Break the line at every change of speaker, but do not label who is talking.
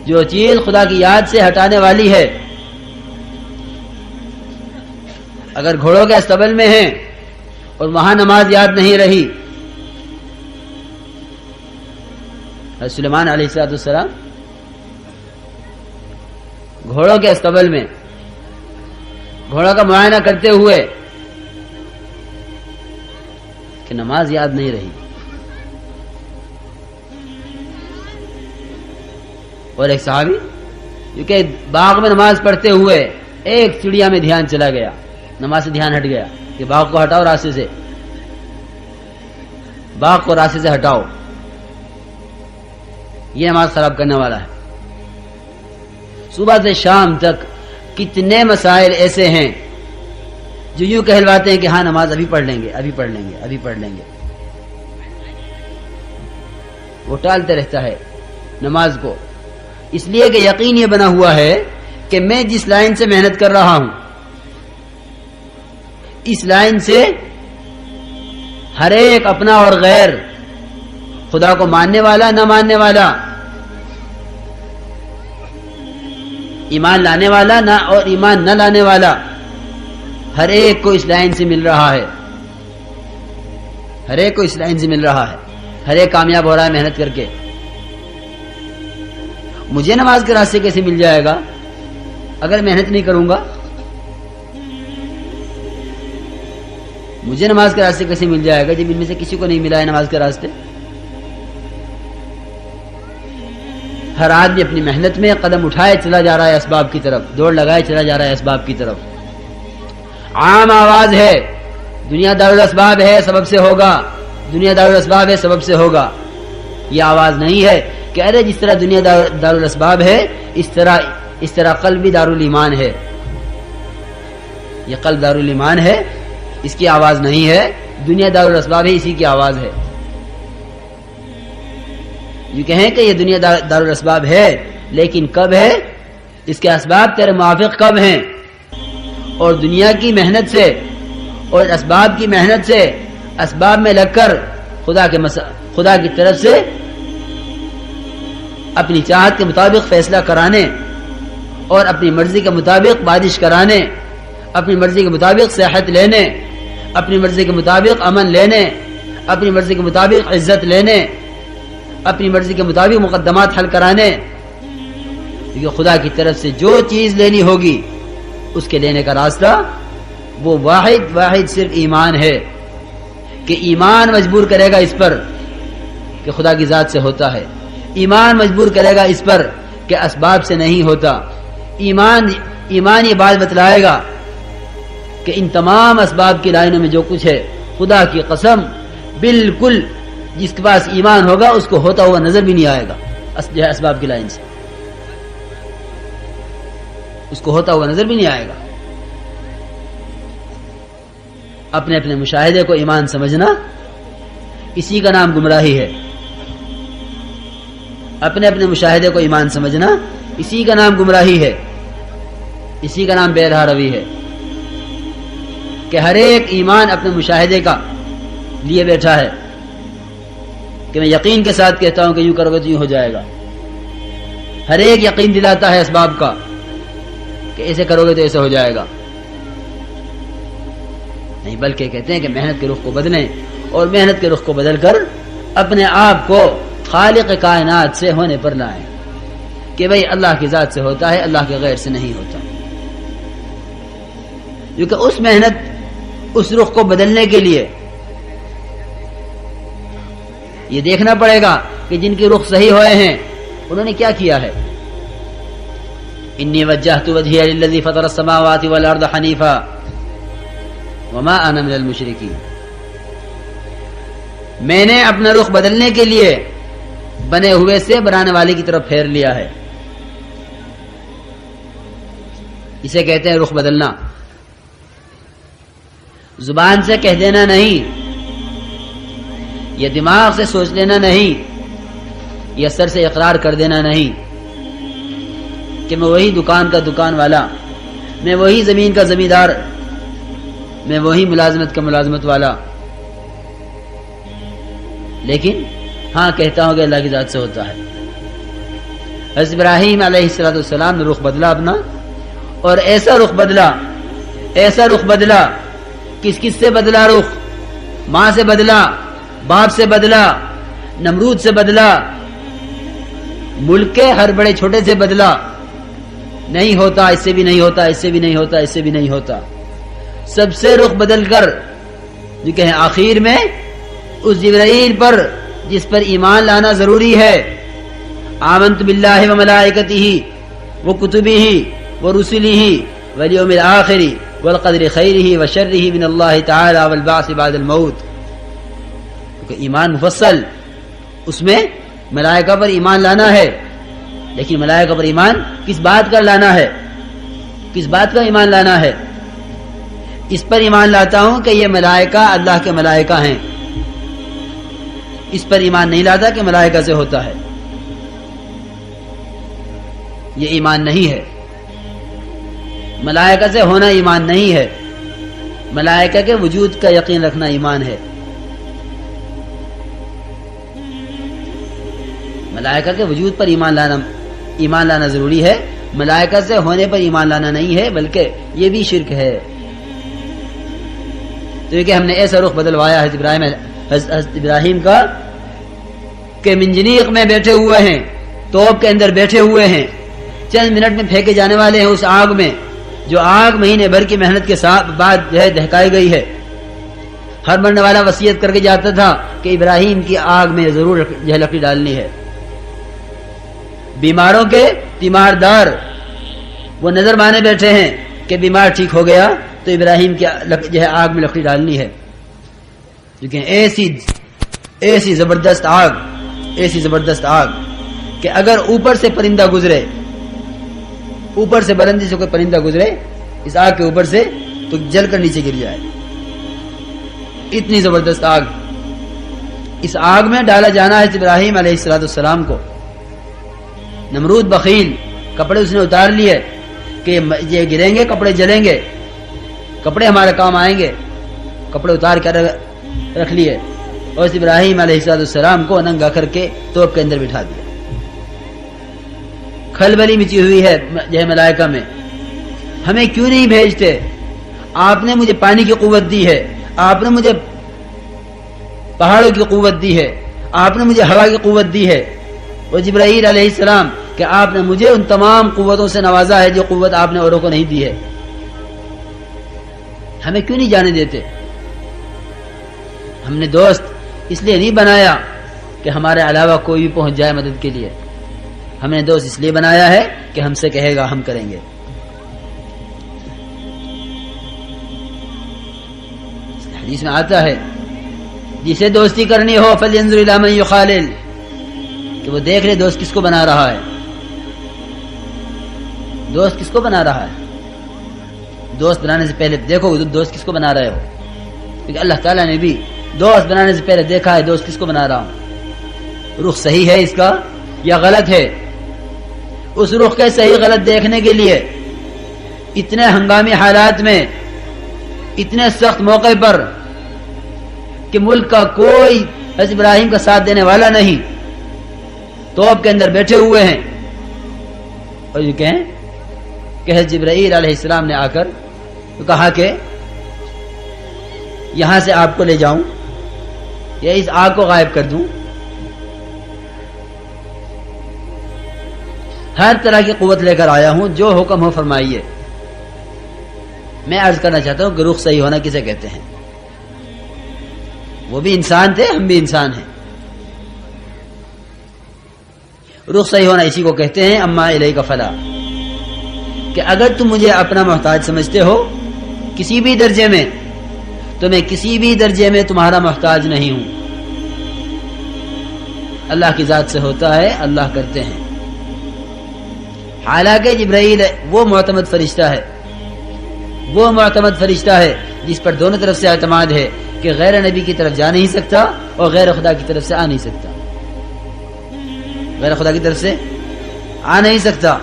جو چیز خدا کی یاد سے ہٹانے والی ہے. اگر گھوڑوں کے استبل میں ہیں اور وہاں نماز یاد نہیں رہی. سلیمان علیہ السلام گھوڑوں کے استبل میں گھوڑوں کا معائنہ کرتے ہوئے کہ نماز یاد نہیں رہی. اور ایک صحابی جو کہ باغ میں نماز پڑھتے ہوئے ایک چڑیا میں دھیان چلا گیا, نماز سے دھیان ہٹ گیا کہ باغ کو ہٹاؤ راستے سے, باغ کو راستے سے ہٹاؤ, یہ نماز خراب کرنے والا ہے. صبح سے شام تک کتنے مسائل ایسے ہیں جو یوں کہلواتے ہیں کہ ہاں نماز ابھی پڑھ لیں گے, ابھی پڑھ لیں گے, ابھی پڑھ لیں گے. وہ ٹالتے رہتا ہے نماز کو, اس لیے کہ یقین یہ بنا ہوا ہے کہ میں جس لائن سے محنت کر رہا ہوں اس لائن سے ہر ایک اپنا اور غیر, خدا کو ماننے والا نہ ماننے والا, ایمان لانے والا نہ اور ایمان نہ لانے والا, ہر ایک کو اس لائن سے مل رہا ہے, ہر ایک کو اس لائن سے مل رہا ہے, ہر ایک کامیاب ہو رہا ہے محنت کر کے. مجھے نماز کے راستے کیسے مل جائے گا اگر محنت نہیں کروں گا؟ مجھے نماز کے راستے کیسے مل جائے گا جب ان میں سے کسی کو نہیں ملا ہے نماز کے راستے؟ ہر آدمی اپنی محنت میں قدم اٹھائے چلا جا رہا ہے اسباب کی طرف, دوڑ لگائے چلا جا رہا ہے اسباب کی طرف. عام آواز ہے دنیا دارالاسباب ہے سبب سے ہوگا, دنیا دارالاسباب ہے سبب سے ہوگا. یہ آواز نہیں ہے کہ ارے جس طرح دنیا دارالاسباب ہے اس طرح قلب بھی دارالایمان ہے. یہ قلب دارالایمان ہے, اس کی آواز نہیں ہے. دنیا دارالاسباب ہے, اسی کی آواز ہے. یہ کہیں کہ یہ دنیا دارالاسباب ہے, لیکن کب ہے؟ اس کے اسباب تیرے موافق کب ہیں؟ اور دنیا کی محنت سے اور اسباب کی محنت سے اسباب میں لگ کر خدا کی طرف سے اپنی چاہت کے مطابق فیصلہ کرانے اور اپنی مرضی کے مطابق بارش کرانے, اپنی مرضی کے مطابق صحت لینے, اپنی مرضی کے مطابق امن لینے, اپنی مرضی کے مطابق عزت لینے, اپنی مرضی کے مطابق مقدمات حل کرانے. کیونکہ خدا کی طرف سے جو چیز لینی ہوگی اس کے لینے کا راستہ وہ واحد صرف ایمان ہے. کہ ایمان مجبور کرے گا اس پر کہ خدا کی ذات سے ہوتا ہے, ایمان مجبور کرے گا اس پر کہ اسباب سے نہیں ہوتا. ایمان یہ بات بتلائے گا کہ ان تمام اسباب کی لائنوں میں جو کچھ ہے, خدا کی قسم بالکل جس کے پاس ایمان ہوگا اس کو ہوتا ہوا نظر بھی نہیں آئے گا. اسباب کی لائن سے اس کو ہوتا ہوا نظر بھی نہیں آئے گا. اپنے اپنے مشاہدے کو ایمان سمجھنا اسی کا نام گمراہی ہے. اپنے اپنے مشاہدے کو ایمان سمجھنا اسی کا نام گمراہی ہے, اسی کا نام بے رہا روی ہے. کہ ہر ایک ایمان اپنے مشاہدے کا لیے بیٹھا ہے کہ میں یقین کے ساتھ کہتا ہوں کہ یوں کرو گے تو یوں ہو جائے گا. ہر ایک یقین دلاتا ہے اسباب کا کہ ایسے کرو گے تو ایسے ہو جائے گا. نہیں, بلکہ کہتے ہیں کہ محنت کے رخ کو بدلیں اور محنت کے رخ کو بدل کر اپنے آپ کو خالق کائنات سے ہونے پر لائیں کہ بھئی اللہ کی ذات سے ہوتا ہے, اللہ کے غیر سے نہیں ہوتا. کیونکہ اس محنت اس رخ کو بدلنے کے لیے یہ دیکھنا پڑے گا کہ جن کے رخ صحیح ہوئے ہیں انہوں نے کیا کیا ہے. انی وجہت وجہی للذی فطر السماوات والارض حنیفا وما انا من المشرکین. میں نے اپنا رخ بدلنے کے لیے بنے ہوئے سے بنانے والے کی طرف پھیر لیا ہے. اسے کہتے ہیں رخ بدلنا. زبان سے کہہ دینا نہیں, یہ دماغ سے سوچ لینا نہیں, یہ سر سے اقرار کر دینا نہیں کہ میں وہی دکان کا دکان والا, میں وہی زمین کا زمیندار, میں وہی ملازمت کا ملازمت والا. لیکن ہاں کہتا ہوں کہ اللہ کی ذات سے ہوتا ہے. حضرت ابراہیم علیہ السلام نے رخ بدلا اپنا، اور ایسا رخ بدلا کس سے بدلا؟ رخ ماں سے بدلا، باپ سے بدلا، نمرود سے بدلا، ملک کے ہر بڑے چھوٹے سے بدلا. نہیں ہوتا، اس سے بھی نہیں ہوتا، اس سے بھی نہیں ہوتا، اس سے بھی نہیں ہوتا. سب سے رخ بدل کر جو کہیں آخر میں اس جبرائیل پر جس پر ایمان لانا ضروری ہے، آمنت باللہ و ملائکتہ و کتبہ و رسلہ والیوم الآخر والقدر خیرہ و شرہ من اللہ تعالی والبعث بعد الموت. کیونکہ ایمان مفصل، اس میں ملائکہ پر ایمان لانا ہے، لیکن ملائکہ پر ایمان کس بات کا لانا ہے؟ کس بات کا ایمان لانا ہے؟ اس پر ایمان لاتا ہوں کہ یہ ملائکہ اللہ کے ملائکہ ہیں. اس پر ایمان نہیں لاتا کہ ملائکہ سے ہوتا ہے. یہ ایمان نہیں ہے. ملائکہ سے ہونا ایمان نہیں ہے. ملائکہ کے وجود کا یقین رکھنا ایمان ہے. ملائکہ کے وجود پر ایمان لانا ضروری ہے. ملائکہ سے ہونے پر ایمان لانا نہیں ہے، بلکہ یہ بھی شرک ہے. تو یہ کہ ہم نے ایسا رخ بدلوایا حضرت ابراہیم کا کہ منجنیق میں بیٹھے ہوئے ہیں، توپ کے اندر بیٹھے ہوئے ہیں، چند منٹ میں پھینکے جانے والے ہیں اس آگ میں، جو آگ مہینے بھر کی محنت کے بعد جو ہے دہکائی گئی ہے. ہر مرنے والا وصیت کر کے جاتا تھا کہ ابراہیم کی آگ میں ضرور جو ہے لکڑی ڈالنی ہے. بیماروں کے تیماردار وہ نظر مانے بیٹھے ہیں کہ بیمار ٹھیک ہو گیا تو ابراہیم کی جو ہے آگ میں لکڑی ڈالنی ہے. لیکن ایسی زبردست آگ کہ اگر اوپر سے پرندہ گزرے، اوپر سے بلندی سے کوئی پرندہ گزرے اس آگ کے اوپر سے تو جل کر نیچے گر جائے. اتنی زبردست آگ. اس آگ میں ڈالا جانا ہے ابراہیم علیہ السلام کو. نمرود بخیل، کپڑے اس نے اتار لیے کہ یہ گریں گے، کپڑے جلیں گے، کپڑے ہمارے کام آئیں گے. کپڑے اتار کر رکھ لیے اور ابراہیم علیہ السلام کو ننگا کر کے توپ کے اندر بٹھا دیا. کھلبلی مچی ہوئی ہے جو ہے ملائکہ میں، ہمیں کیوں نہیں بھیجتے؟ آپ نے مجھے پانی کی قوت دی ہے، آپ نے مجھے پہاڑوں کی قوت دی ہے، آپ نے مجھے ہوا کی قوت دی ہے. اور جبرائیل علیہ السلام کہ آپ نے مجھے ان تمام قوتوں سے نوازا ہے جو قوت آپ نے اوروں کو نہیں دی ہے. ہمیں کیوں نہیں جانے دیتے؟ ہم نے دوست اس لیے نہیں بنایا کہ ہمارے علاوہ کوئی بھی پہنچ جائے مدد کے لیے. ہم نے دوست اس لیے بنایا ہے کہ ہم سے کہے گا ہم کریں گے. حدیث میں آتا ہے جسے دوستی کرنی ہو فلینظر الی من یخالل، کہ وہ دیکھ لے دوست کس کو بنا رہا ہے. دوست کس کو بنا رہا ہے؟ دوست بنانے سے پہلے دیکھو دوست کس کو بنا رہے ہو. کیونکہ اللہ تعالیٰ نے بھی دوست بنانے سے پہلے دیکھا ہے دوست کس کو بنا رہا ہوں. رخ صحیح ہے اس کا یا غلط ہے؟ اس رخ کے صحیح غلط دیکھنے کے لیے اتنے ہنگامی حالات میں، اتنے سخت موقع پر کہ ملک کا کوئی حضرت ابراہیم کا ساتھ دینے والا نہیں، توپ کے اندر بیٹھے ہوئے ہیں، اور یہ کہیں کہ حضرت جبرائیل علیہ السلام نے آ کر تو کہا کہ یہاں سے آپ کو لے جاؤں یا اس آگ کو غائب کر دوں. ہر طرح کی قوت لے کر آیا ہوں، جو حکم ہو فرمائیے. میں عرض کرنا چاہتا ہوں کہ رخ صحیح ہونا کسے کہتے ہیں؟ وہ بھی انسان تھے، ہم بھی انسان ہیں. رخ صحیح ہونا اسی کو کہتے ہیں اما الیک فلا، کہ اگر تم مجھے اپنا محتاج سمجھتے ہو کسی بھی درجے میں، تو میں کسی بھی درجے میں تمہارا محتاج نہیں ہوں. اللہ کی ذات سے ہوتا ہے، اللہ کرتے ہیں. حالانکہ جبرائیل وہ معتمد فرشتہ ہے جس پر دونوں طرف سے اعتماد ہے کہ غیر نبی کی طرف جا نہیں سکتا اور غیر خدا کی طرف سے آ نہیں سکتا. غیر خدا کی طرف سے آ نہیں سکتا.